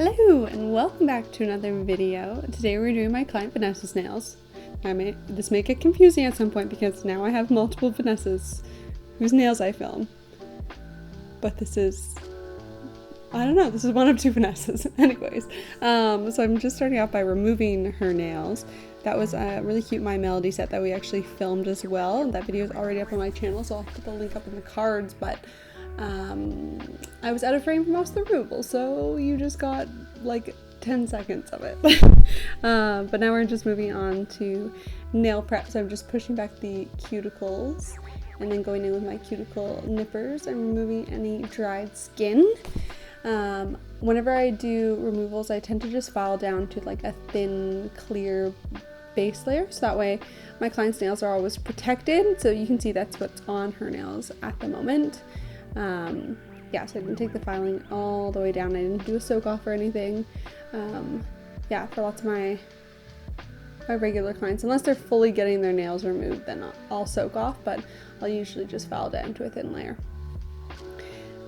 Hello and welcome back to another video. Today we're doing my client Vanessa's nails. This may get confusing at some point because now I have multiple Vanessas whose nails I film. But this is, I don't know, this is one of two Vanessas. Anyways, so I'm just starting out by removing her nails. That was a really cute My Melody set that we actually filmed as well. That video is already up on my channel, so I'll put the link up in the cards, but I was out of frame for most of the removal, so you just got like 10 seconds of it. But now we're just moving on to nail prep, so I'm just pushing back the cuticles and then going in with my cuticle nippers and removing any dried skin. Whenever I do removals, I tend to just file down to like a thin, clear base layer, so that way my client's nails are always protected. So you can see that's what's on her nails at the moment. Yeah, so I didn't take the filing all the way down. I didn't do a soak off or anything. Yeah, for lots of my regular clients, unless they're fully getting their nails removed, then I'll soak off, but I'll usually just file down to a thin layer.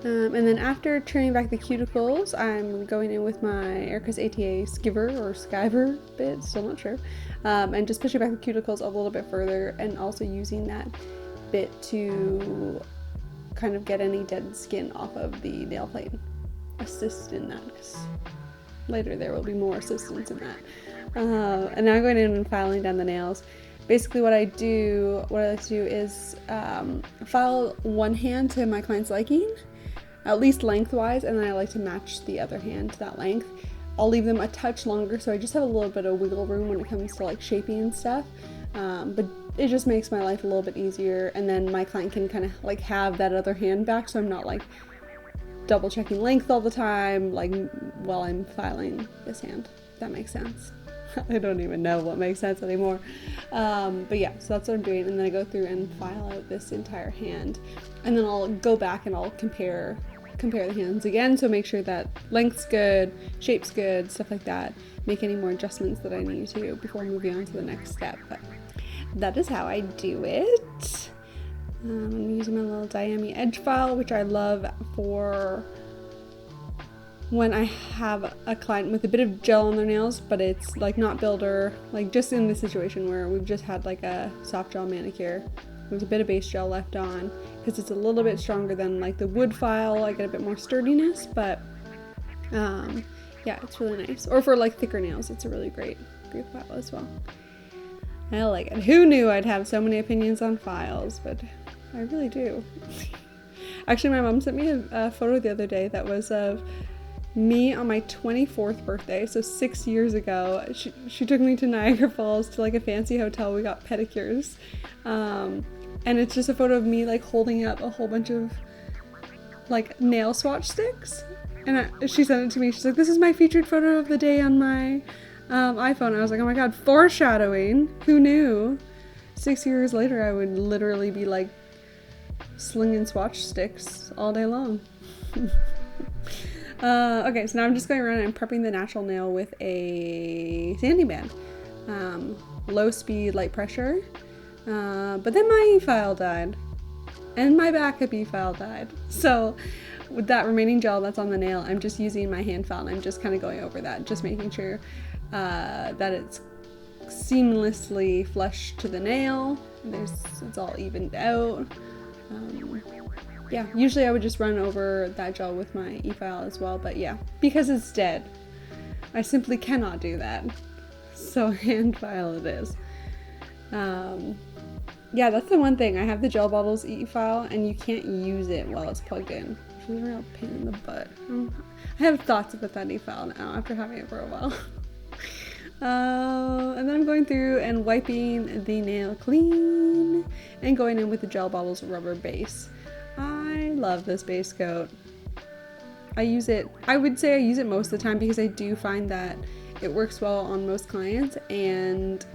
And then after trimming back the cuticles, I'm going in with my Erica's ATA skiver or skiver bit, still not sure, and just pushing back the cuticles a little bit further, and also using that bit to kind of get any dead skin off of the nail plate. Assist in that, because later there will be more assistance in that. And now I'm going in and filing down the nails. Basically what I like to do is file one hand to my client's liking, at least lengthwise, and then I like to match the other hand to that length. I'll leave them a touch longer, so I just have a little bit of wiggle room when it comes to like shaping and stuff. But it just makes my life a little bit easier, and then my client can kind of like have that other hand back, so I'm not like double checking length all the time, like while I'm filing this hand, if that makes sense. I don't even know what makes sense anymore. But yeah, so that's what I'm doing, and then I go through and file out this entire hand, and then I'll go back and I'll compare the hands again, so make sure that length's good, shape's good, stuff like that. Make any more adjustments that I need to before moving on to the next step. But that is how I do it. I'm using my little Diami edge file, which I love for when I have a client with a bit of gel on their nails, but it's like not builder, like just in the situation where we've just had like a soft gel manicure. There's a bit of base gel left on, because it's a little bit stronger than like the wood file. I get a bit more sturdiness, but yeah, it's really nice. Or for like thicker nails, it's a really great file as well. I like it. Who knew I'd have so many opinions on files, but I really do. Actually, my mom sent me a photo the other day that was of me on my 24th birthday, so 6 years ago. She took me to Niagara Falls to like a fancy hotel. We got pedicures. And it's just a photo of me like holding up a whole bunch of like nail swatch sticks. And she sent it to me. She's like, "This is my featured photo of the day on my iPhone." I was like, oh my god, foreshadowing. Who knew? 6 years later, I would literally be like slinging swatch sticks all day long. Okay, so now I'm just going around and prepping the natural nail with a sanding band. Low speed, light pressure. But then my e-file died. And my backup e-file died. So with that remaining gel that's on the nail, I'm just using my hand file, and I'm just kind of going over that, just making sure that it's seamlessly flush to the nail. It's all evened out. Yeah, usually I would just run over that gel with my e-file as well, but yeah, because it's dead, I simply cannot do that. So hand file it is. Yeah, that's the one thing. I have the gel bottles e-file, and you can't use it while it's plugged in, which is a real pain in the butt. I have thoughts about that e-file now after having it for a while. And then I'm going through and wiping the nail clean and going in with the gel bottles rubber base. I love this base coat. I would say I use it most of the time, because I do find that it works well on most clients, and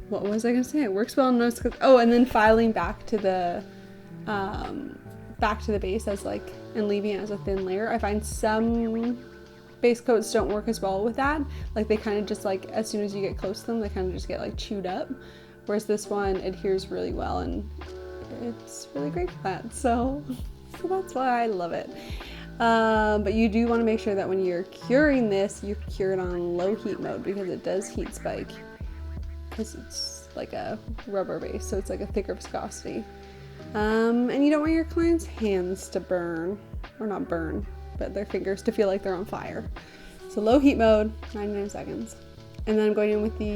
what was I gonna say? It works well on most. Oh, and then filing back to the base as like, and leaving it as a thin layer. I find some base coats don't work as well with that. Like they kind of just like, as soon as you get close to them, they kind of just get like chewed up. Whereas this one adheres really well, and it's really great for that. So that's why I love it. But you do want to make sure that when you're curing this, you cure it on low heat mode because it does heat spike. Because it's like a rubber base, so it's like a thicker viscosity. And you don't want your client's hands to burn, or not burn, but their fingers to feel like they're on fire. So low heat mode, 99 seconds. And then I'm going in with the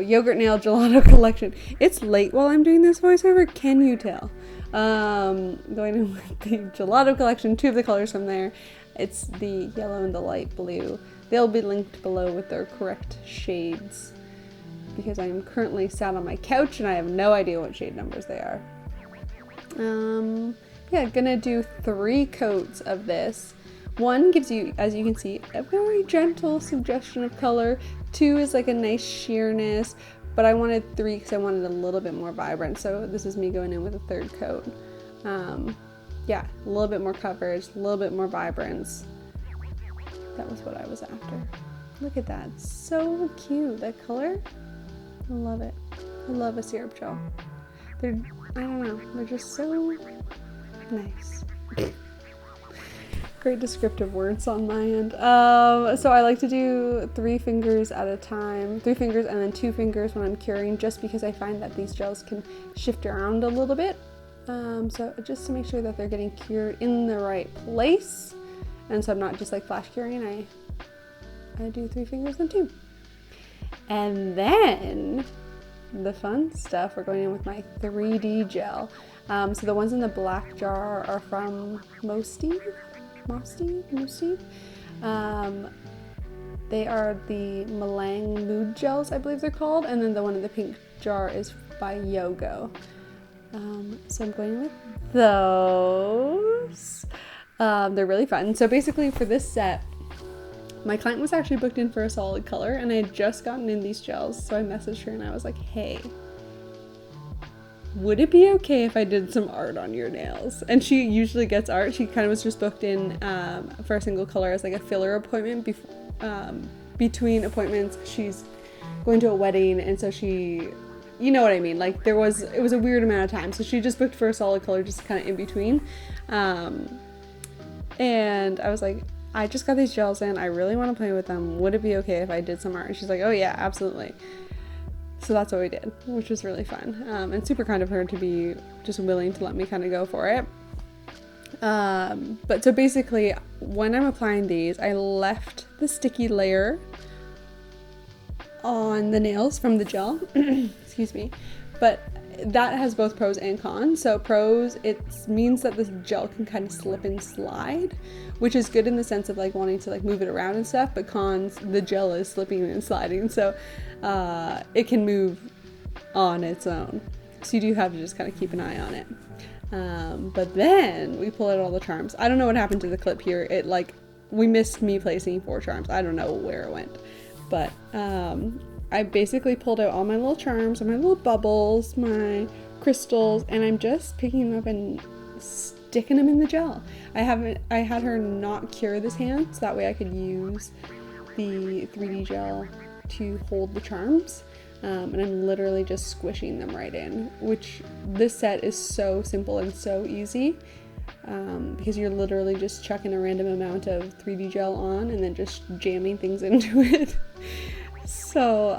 yogurt nail gelato collection. It's late while I'm doing this voiceover, can you tell? Going in with the gelato collection, 2 of the colors from there. It's the yellow and the light blue. They'll be linked below with their correct shades because I am currently sat on my couch and I have no idea what shade numbers they are. Yeah, gonna do 3 coats of this. 1 gives you, as you can see, a very gentle suggestion of color. 2 is like a nice sheerness, but I wanted 3 because I wanted a little bit more vibrant. So this is me going in with a 3rd coat. Yeah, a little bit more coverage, a little bit more vibrance. That was what I was after. Look at that, so cute, that color. I love it. I love a syrup gel. I don't know, they're just so nice. Great descriptive words on my end. So I like to do 3 fingers at a time, 3 fingers and then 2 fingers when I'm curing, just because I find that these gels can shift around a little bit. So just to make sure that they're getting cured in the right place. And so I'm not just like flash curing, I do 3 fingers and 2. And then the fun stuff, we're going in with my 3D gel. So the ones in the black jar are from Mostive. They are the Malang mood gels, I believe they're called, and then the one in the pink jar is by Yogo. So I'm going with those. They're really fun. So basically for this set, my client was actually booked in for a solid color and I had just gotten in these gels, so I messaged her and I was like, hey, would it be okay if I did some art on your nails? And she usually gets art. She kind of was just booked in for a single color as like a filler appointment between appointments. She's going to a wedding, and so she, you know what I mean, like it was a weird amount of time, so she just booked for a solid color just kind of in between. And I was like, I just got these gels in, I really want to play with them, would it be okay if I did some art? And she's like, oh yeah, absolutely. So that's what we did, which was really fun, and super kind of her to be just willing to let me kind of go for it. But so basically, when I'm applying these, I left the sticky layer on the nails from the gel, excuse me, but that has both pros and cons. So pros, it means that this gel can kind of slip and slide, which is good in the sense of like wanting to like move it around and stuff, but cons, the gel is slipping and sliding, so it can move on its own, so you do have to just kind of keep an eye on it. But then we pull out all the charms. I don't know what happened to the clip here. It like, we missed me placing 4 charms. I don't know where it went, but I basically pulled out all my little charms and my little bubbles, my crystals, and I'm just picking them up and sticking them in the gel. I had her not cure this hand, so that way I could use the 3D gel to hold the charms. And I'm literally just squishing them right in, which this set is so simple and so easy, because you're literally just chucking a random amount of 3D gel on and then just jamming things into it. So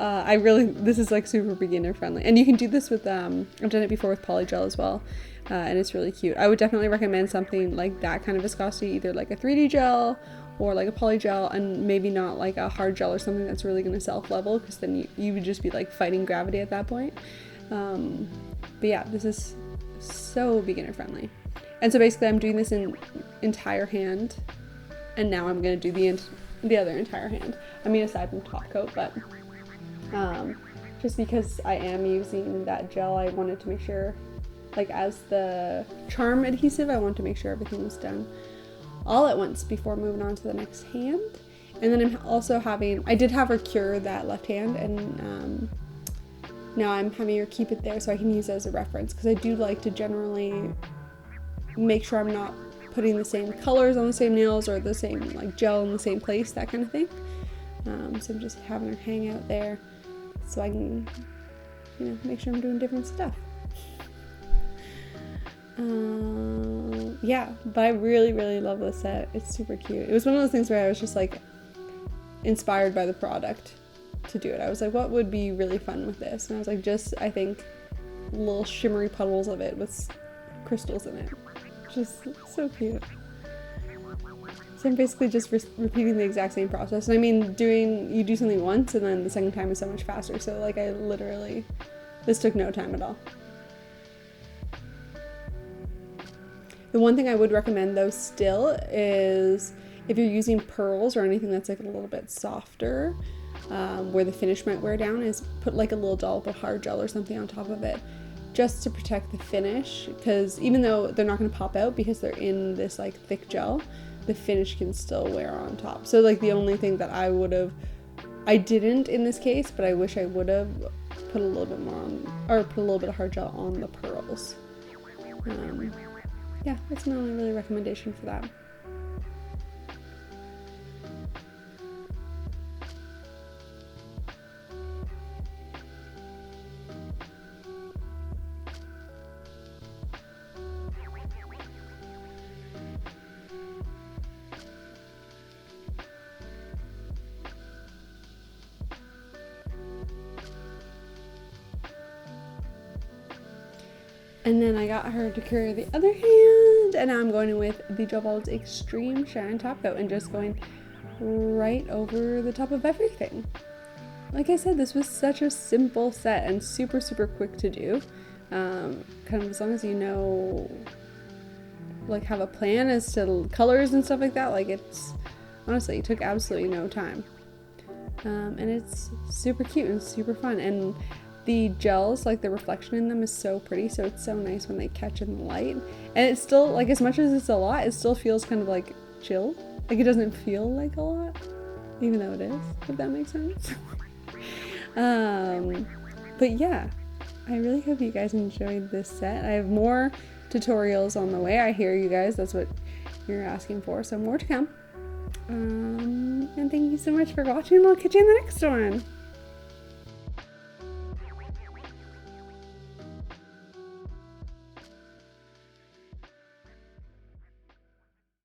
this is like super beginner friendly, and you can do this with I've done it before with polygel as well, and it's really cute. I would definitely recommend something like that kind of viscosity, either like a 3D gel or like a polygel, and maybe not like a hard gel or something that's really going to self-level, because then you would just be like fighting gravity at that point. But yeah, this is so beginner friendly. And so basically I'm doing this in entire hand, and now I'm going to do the other entire hand. I mean, aside from top coat, but just because I am using that gel, I wanted to make sure, like as the charm adhesive, I wanted to make sure everything was done all at once before moving on to the next hand. And then I'm also I did have her cure that left hand, and now I'm having her keep it there so I can use it as a reference, because I do like to generally make sure I'm not putting the same colors on the same nails or the same like gel in the same place, that kind of thing. So I'm just having her hang out there so I can, make sure I'm doing different stuff. Yeah, but I really, really love this set. It's super cute. It was one of those things where I was just like inspired by the product to do it. I was like, what would be really fun with this? And I was like, just, I think, little shimmery puddles of it with crystals in it. Just so cute. So I'm basically just repeating the exact same process. And I mean, you do something once and then the second time is so much faster. So like this took no time at all. The one thing I would recommend though still is if you're using pearls or anything that's like a little bit softer, where the finish might wear down, is put like a little dollop of hard gel or something on top of it, just to protect the finish, because even though they're not going to pop out because they're in this like thick gel, the finish can still wear on top. So like the only thing that I didn't in this case, but I wish I would have put a little bit more on, or put a little bit of hard gel on the pearls. Yeah, that's my only really recommendation for that. And then I got her to carry the other hand, and now I'm going in with the Gel Bob's Extreme Shine Top Coat and just going right over the top of everything. Like I said, this was such a simple set and super, super quick to do. Kind of as long as you know, like have a plan as to colors and stuff like that, like honestly, it took absolutely no time. And it's super cute and super fun. And the gels, like the reflection in them is so pretty, so it's so nice when they catch in the light. And it's still, like, as much as it's a lot, it still feels kind of like chill. Like it doesn't feel like a lot, even though it is, if that makes sense. But yeah, I really hope you guys enjoyed this set. I have more tutorials on the way. I hear you guys, that's what you're asking for, so more to come. And thank you so much for watching. I'll catch you in the next one.